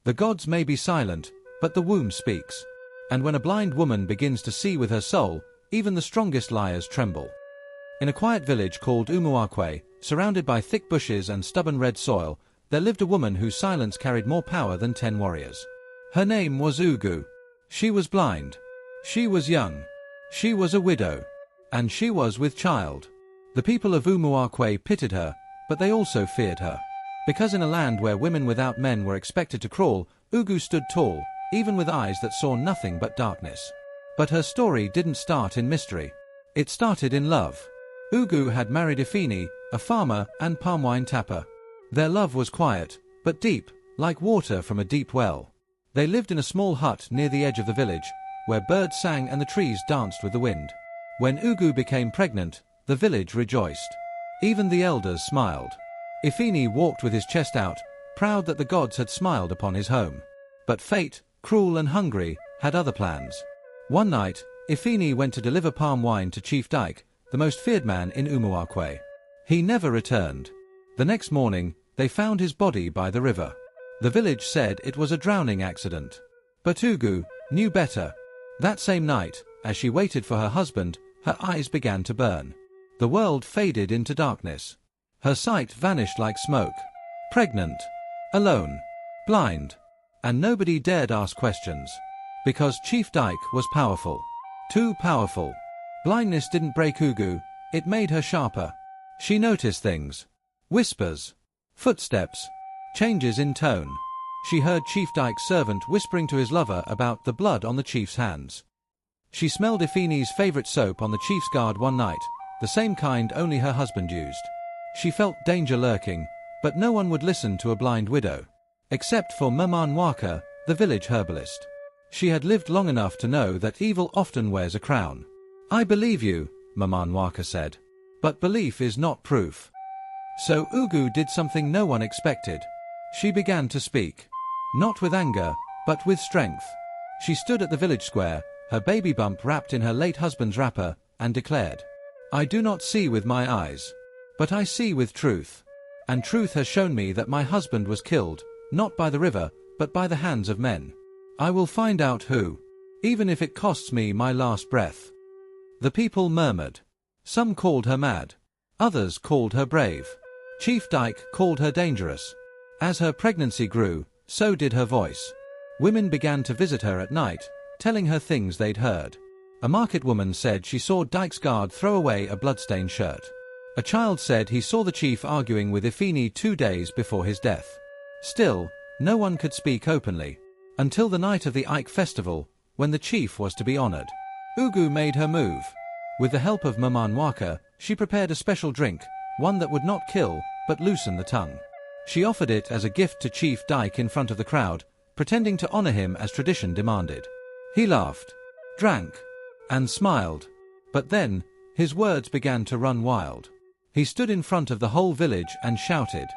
The gods may be silent, but the womb speaks. And when a blind woman begins to see with her soul, even the strongest liars tremble. In a quiet village called Umuakwe, surrounded by thick bushes and stubborn red soil, there lived a woman whose silence carried more power than 10 warriors. Her name was Ugu. She was blind. She was young. She was a widow. And she was with child. The people of Umuakwe pitied her, but they also feared her. Because in a land where women without men were expected to crawl, Ugu stood tall, even with eyes that saw nothing but darkness. But her story didn't start in mystery. It started in love. Ugu had married Ifini, a farmer and palm wine tapper. Their love was quiet, but deep, like water from a deep well. They lived in a small hut near the edge of the village, where birds sang and the trees danced with the wind. When Ugu became pregnant, the village rejoiced. Even the elders smiled. Ifini walked with his chest out, proud that the gods had smiled upon his home. But fate, cruel and hungry, had other plans. One night, Ifini went to deliver palm wine to Chief Dyke, the most feared man in Umuakwe. He never returned. The next morning, they found his body by the river. The village said it was a drowning accident. But Ugu knew better. That same night, as she waited for her husband, her eyes began to burn. The world faded into darkness. Her sight vanished like smoke. Pregnant, alone, blind, and nobody dared ask questions. Because Chief Dyke was powerful. Too powerful. Blindness didn't break Ugu, it made her sharper. She noticed things. Whispers. Footsteps. Changes in tone. She heard Chief Dyke's servant whispering to his lover about the blood on the chief's hands. She smelled Ifini's favorite soap on the chief's guard one night, the same kind only her husband used. She felt danger lurking, but no one would listen to a blind widow. Except for Mama Nwaka, the village herbalist. She had lived long enough to know that evil often wears a crown. "I believe you," Mama Nwaka said. "But belief is not proof." So Ugu did something no one expected. She began to speak. Not with anger, but with strength. She stood at the village square, her baby bump wrapped in her late husband's wrapper, and declared, "I do not see with my eyes, but I see with truth. And truth has shown me that my husband was killed, not by the river, but by the hands of men. I will find out who, even if it costs me my last breath." The people murmured. Some called her mad. Others called her brave. Chief Dyke called her dangerous. As her pregnancy grew, so did her voice. Women began to visit her at night, telling her things they'd heard. A market woman said she saw Dyke's guard throw away a bloodstained shirt. A child said he saw the chief arguing with Ifini 2 days before his death. Still, no one could speak openly. Until the night of the Ike festival, when the chief was to be honored. Ugu made her move. With the help of Mama Nwaka, she prepared a special drink, one that would not kill, but loosen the tongue. She offered it as a gift to Chief Dyke in front of the crowd, pretending to honor him as tradition demanded. He laughed, drank, and smiled. But then, his words began to run wild. He stood in front of the whole village and shouted,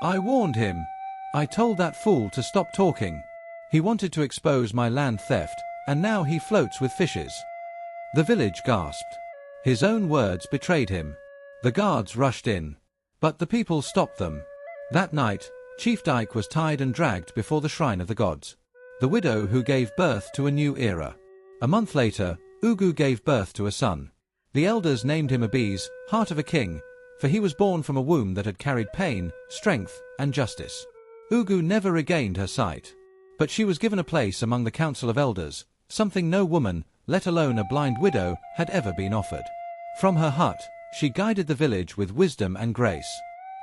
"I warned him. I told that fool to stop talking. He wanted to expose my land theft, and now he floats with fishes." The village gasped. His own words betrayed him. The guards rushed in. But the people stopped them. That night, Chief Dyke was tied and dragged before the shrine of the gods. The widow who gave birth to a new era. A month later, Ugu gave birth to a son. The elders named him Abiz, heart of a king, for he was born from a womb that had carried pain, strength, and justice. Ugu never regained her sight. But she was given a place among the council of elders, something no woman, let alone a blind widow, had ever been offered. From her hut, she guided the village with wisdom and grace.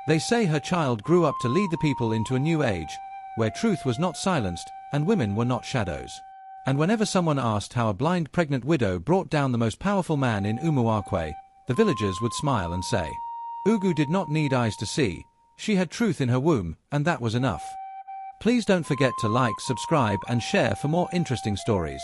They say her child grew up to lead the people into a new age, where truth was not silenced, and women were not shadows. And whenever someone asked how a blind pregnant widow brought down the most powerful man in Umuakwe, the villagers would smile and say, "Ugu did not need eyes to see, she had truth in her womb, and that was enough." Please don't forget to like, subscribe, and share for more interesting stories.